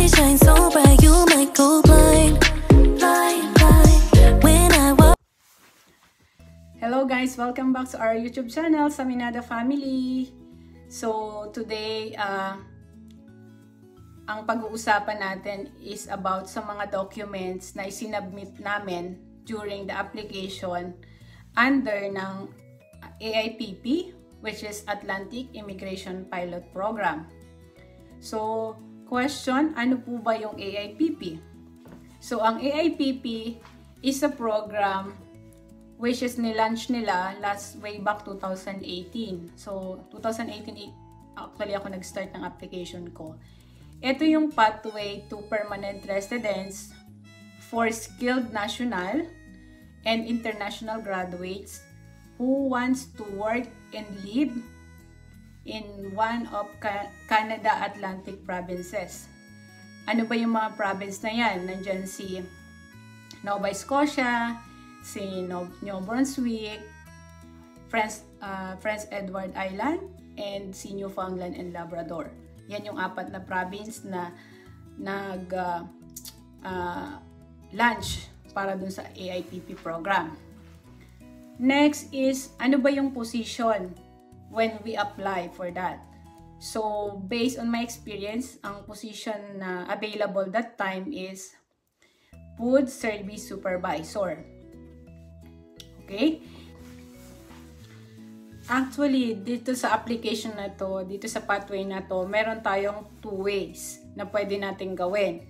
They shine so bright, you might go blind, blind, blind. When I walk. Hello guys, welcome back to our YouTube channel, Saminada Family. So today, ang pag-uusapan natin is about sa mga documents na isinubmit namin during the application under ng AIPP, which is Atlantic Immigration Pilot Program. So, question, ano po ba yung AIPP? So, ang AIPP is a program which is nilaunch nila way back 2018. So, 2018, actually ako nag-start ng application ko. Ito yung pathway to permanent residence for skilled national and international graduates who wants to work and live in one of Canada Atlantic provinces. Ano ba yung mga province na yan? Nandyan si Nova Scotia, si New Brunswick, Prince Edward Island, and si Newfoundland and Labrador. Yan yung 4 na province na launch para dun sa AIPP program. Next is, ano ba yung position when we apply for that? So, based on my experience, ang position na available that time is Food Service Supervisor. Okay? Actually, dito sa application na to, dito sa pathway na to, meron tayong 2 ways na pwede natin gawin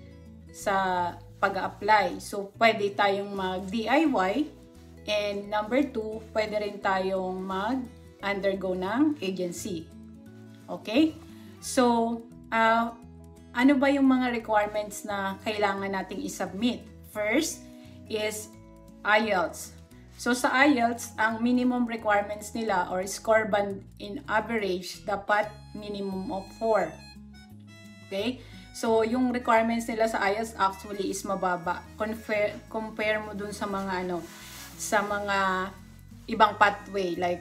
sa pag-apply. So, pwede tayong mag-DIY, and number 2, pwede rin tayong mag-undergo ng agency. Okay? So, ano ba yung mga requirements na kailangan nating isubmit? First is IELTS. So, sa IELTS, ang minimum requirements nila or score band in average, dapat minimum of 4. Okay? So, yung requirements nila sa IELTS actually is mababa. Compare mo dun sa mga sa mga ibang pathway like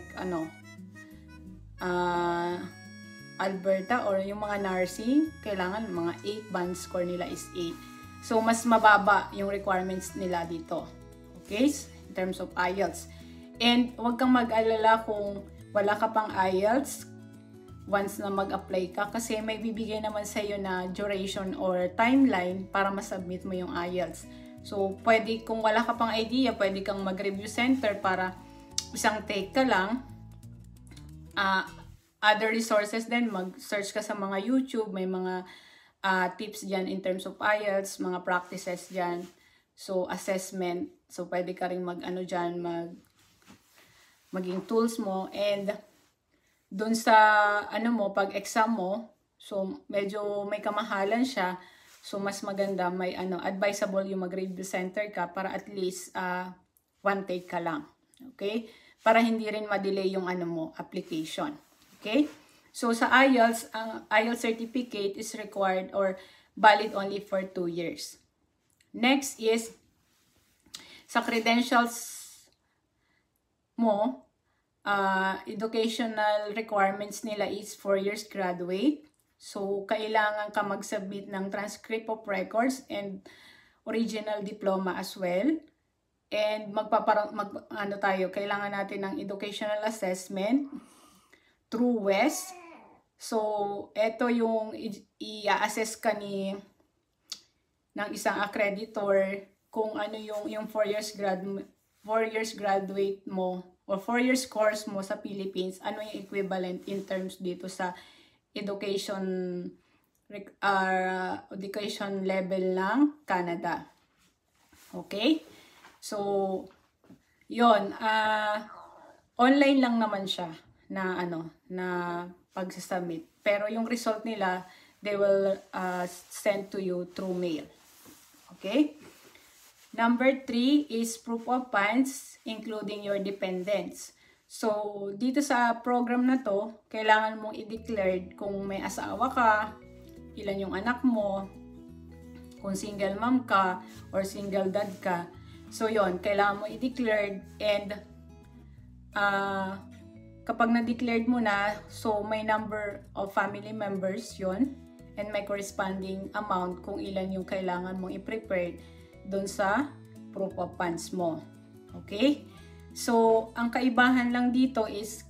Alberta or yung mga nursing, kailangan mga 8 band score nila is 8. So, mas mababa yung requirements nila dito. Okay? In terms of IELTS. And huwag kang mag-alala kung wala ka pang IELTS once na mag-apply ka, kasi may bibigay naman sa iyo na duration or timeline para masubmit mo yung IELTS. So, pwede, kung wala ka pang idea, pwede kang mag-review center para isang take ka lang. Other resources din, mag-search ka sa mga YouTube, may mga tips dyan in terms of IELTS, mga practices dyan. So, assessment. So, pwede ka rin dyan, maging tools mo. And, dun sa, pag-exam mo, so, medyo may kamahalan siya. So, mas maganda, may advisable yung mag-review center ka para at least 1 take ka lang. Okay? Para hindi rin ma-delay yung application. Okay? So, sa IELTS, ang IELTS certificate is required or valid only for 2 years. Next is, sa credentials mo, educational requirements nila is 4 years graduate. So, kailangan ka mag-submit ng transcript of records and original diploma as well. And kailangan natin ng educational assessment through WES. So, ito yung i-assess ka ng isang accreditor kung ano yung 4 years graduate mo or 4 years course mo sa Philippines, ano yung equivalent in terms dito sa education level ng Canada. Okay? So, yon, online lang naman siya na pagsasubmit. Pero yung result nila, they will send to you through mail. Okay? Number 3 is proof of funds, including your dependents. So, dito sa program na to, kailangan mong i-declare kung may asawa ka, ilan yung anak mo, kung single mom ka, or single dad ka. So, yon, kailangan mo i-declare, and kapag na-declared mo na, so may number of family members yon. and may corresponding amount kung ilan yung kailangan mong i-prepare dun sa proof of funds mo. Okay? So, ang kaibahan lang dito is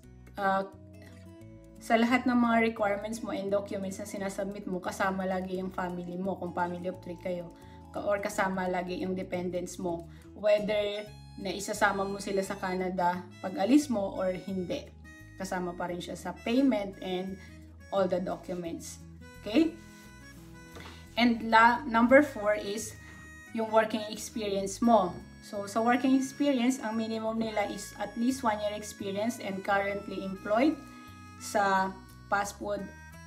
sa lahat ng mga requirements mo and documents na sinasubmit mo, kasama lagi yung family mo, kung family of 3 kayo, or kasama lagi yung dependents mo, whether na isasama mo sila sa Canada pag alis mo or hindi. Kasama pa rin siya sa payment and all the documents. Okay? And number 4 is yung working experience mo. So, sa working experience, ang minimum nila is at least 1 year experience and currently employed sa fast food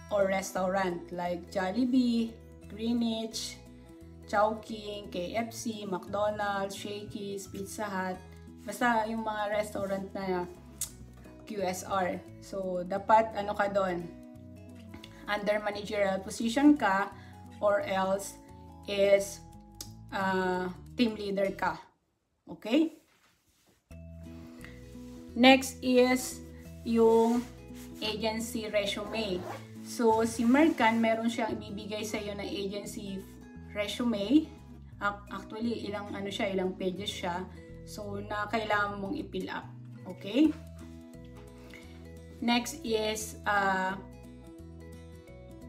or restaurant like Jollibee, Greenwich, Chowking, KFC, McDonald's, Shakey's, Pizza Hut. Basta yung mga restaurant na QSR. So, dapat ano ka doon? Under managerial position ka or else is team leader ka. Okay? Next is yung agency resume. So, si Mercan, meron siyang ibibigay sa iyo na agency resume. Actually, ilang pages siya. So, na kailangan mong i-fill up. Okay? Next is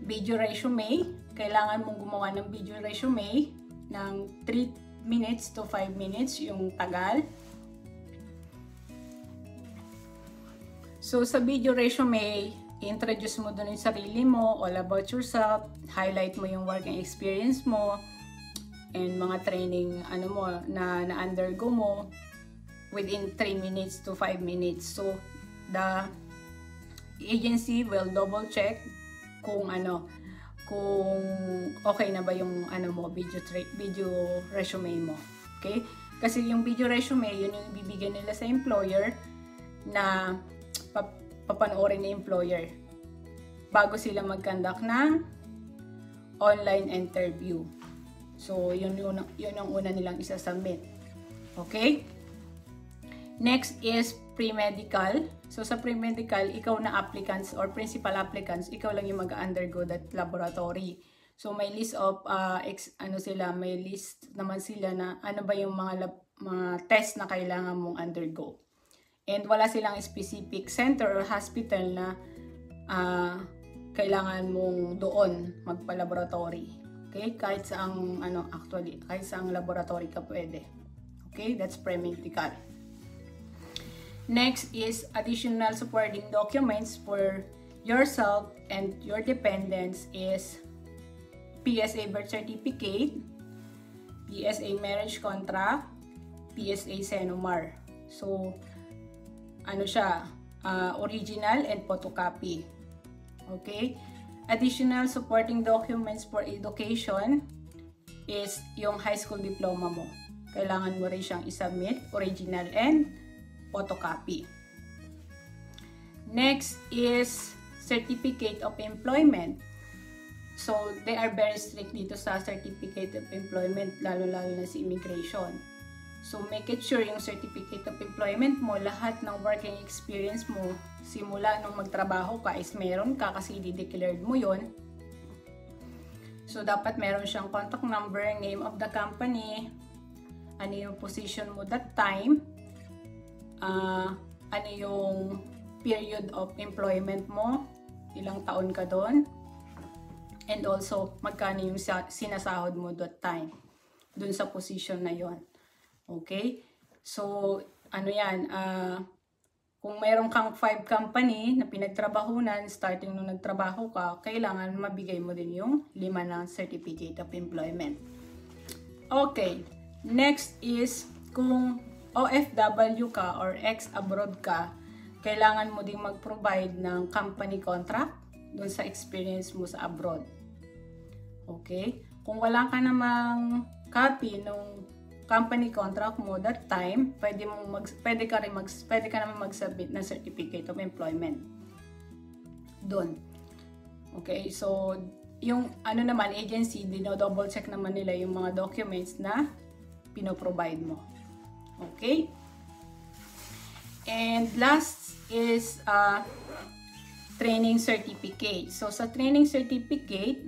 video resume. Kailangan mong gumawa ng video resume ng 3 minutes to 5 minutes yung tagal. So, sa video resume, introduce mo dun yung sarili mo, all about yourself, highlight mo yung working experience mo, and mga training na undergo mo within 3 minutes to 5 minutes. So, the agency will double check kung okay na ba yung video resume mo. Okay? Kasi yung video resume, yun yung ibibigay nila sa employer na papanoorin ng employer bago sila mag-conduct ng online interview. So, yun ang una nilang isasubmit. Okay? Next is pre-medical. So, sa pre-medical, ikaw na applicants or principal applicants, ikaw lang yung mag-undergo that laboratory. So, may list of, may list naman sila na ano ba yung mga test na kailangan mong undergo. And wala silang specific center or hospital na kailangan mong doon magpa-laboratory. Okay? Kahit saang kahit saang laboratory ka pwede. Okay? That's pre-medical. Next is additional supporting documents for yourself and your dependents is PSA birth certificate, PSA marriage contract, PSA Senomar. So, original and photocopy. Okay? Additional supporting documents for education is yung high school diploma mo. Kailangan mo rin siyang isubmit, original and photocopy. Next is certificate of employment. So, they are very strict dito sa certificate of employment, lalo-lalo na si immigration. So, make it sure yung certificate of employment mo, lahat ng working experience mo, simula nung magtrabaho ka is meron ka kasi i-declared mo yon. So, dapat meron siyang contact number, name of the company, ano yung position mo that time, ano yung period of employment mo, ilang taon ka doon, and also magkano yung sinasahod mo that time, dun sa position na yon. Okay? So, kung meron kang 5 company na pinagtrabahunan, starting nung nagtrabaho ka, kailangan mabigay mo din yung 5 na certificate of employment. Okay. Next is, kung OFW ka or ex-abroad ka, kailangan mo din mag-provide ng company contract dun sa experience mo sa abroad. Okay? Kung wala ka namang copy nung company contract mo that time, pwede ka naman mag-submit ng certificate of employment doon. Okay, so yung agency, dino-double check naman nila yung mga documents na pino-provide mo. Okay? And last is training certificate. So sa training certificate,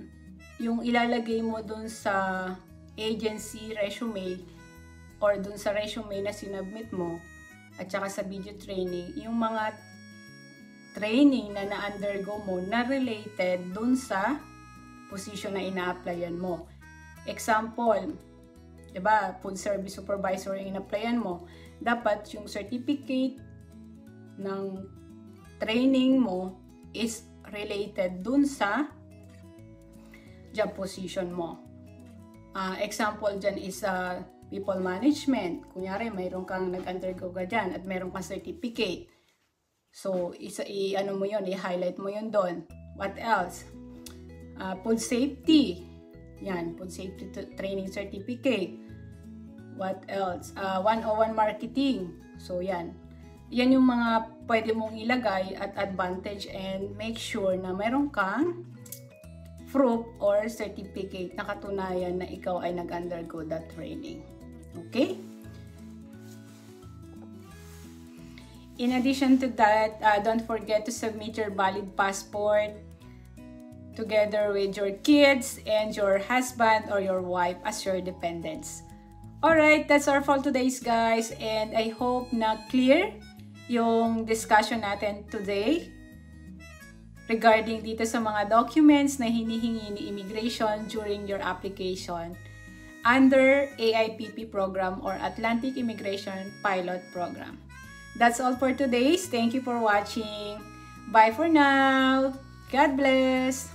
yung ilalagay mo dun sa agency resume or dun sa resume na sinubmit mo at saka sa video training, yung mga training na na-undergo mo na related dun sa position na ina-applyan mo. Example, diba, food service supervisor yung ina-applyan mo, dapat yung certificate ng training mo is related dun sa job position mo. Example dyan is people management. Kunyari, mayroon kang nag-undergo ka dyan at mayroon kang certificate. So, ano mo yun, i-highlight mo yun doon. What else? Food safety. Yan, food safety training certificate. What else? 101 marketing. So, yan. Yan yung mga pwede mong ilagay at advantage, and make sure na mayroon kang proof or certificate na katunayan na ikaw ay nag-undergo that training. Okay? In addition to that, don't forget to submit your valid passport together with your kids and your husband or your wife as your dependents. Alright, that's all for today's guys, and I hope na clear yung discussion natin today regarding dito sa mga documents na hinihingi ni immigration during your application under AIPP program or Atlantic Immigration Pilot Program. That's all for today. Thank you for watching. Bye for now. God bless.